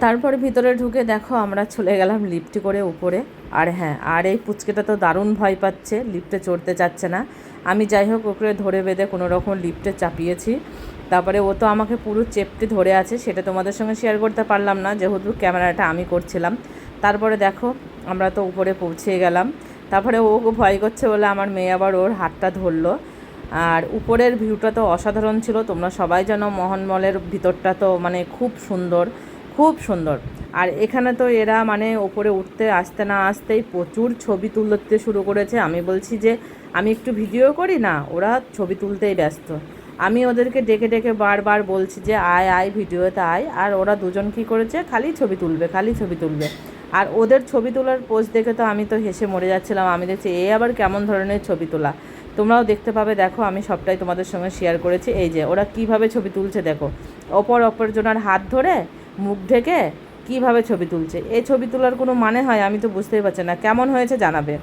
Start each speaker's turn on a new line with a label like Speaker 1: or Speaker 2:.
Speaker 1: তারপরে ভিতরে ঢুকে দেখো আমরা চলে গেলাম লিফটে করে উপরে। আর হ্যাঁ, আর এই পুচকেটা তো দারুণ ভয় পাচ্ছে, লিফটে চড়তে চাচ্ছে না। আমি যাই হোক ওকে ধরে বেঁধে কোনো রকম লিফটে চাপিয়েছি। তারপরে ও তো আমাকে পুরো চেপটে ধরে আছে, সেটা তোমাদের সঙ্গে শেয়ার করতে পারলাম না যেহেতু ক্যামেরাটা আমি করছিলাম। তারপরে দেখো আমরা তো উপরে পৌঁছে গেলাম। তারপরে ও ভয় করছে বলে আমার মেয়ে আবার ওর হাতটা ধরলো। আর উপরের ভিউটা তো অসাধারণ ছিল, তোমরা সবাই জানো মোহন মলের ভিতরটা তো মানে খুব সুন্দর, খুব সুন্দর। আর এখানে তো এরা মানে ওপরে উঠতে আসতে না আসতেই প্রচুর ছবি তুলতে শুরু করেছে। আমি বলছি যে আমি একটু ভিডিও করি না, ওরা ছবি তুলতেই ব্যস্ত। আমি ওদেরকে ডেকে ডেকে বারবার বলছি যে আয় আয় ভিডিওতে আয়, আর ওরা দুজন কী করেছে, খালি ছবি তুলবে, খালি ছবি তুলবে। আর ওদের ছবি তোলার পোজ দেখে তো আমি তো হেসে মরে যাচ্ছিলাম। আমি দেখছি এ আবার কেমন ধরনের ছবি তোলা, তোমরাও দেখতে পাবে। দেখো আমি সবটাই তোমাদের সঙ্গে শেয়ার করেছি। এই যে ওরা কীভাবে ছবি তুলছে দেখো, অপরজনের হাত ধরে মুখ ঢেকে কীভাবে ছবি তুলছে। এই ছবি তোলার কোনো মানে হয়? আমি তো বুঝতেই পারছি না। কেমন হয়েছে জানাবে।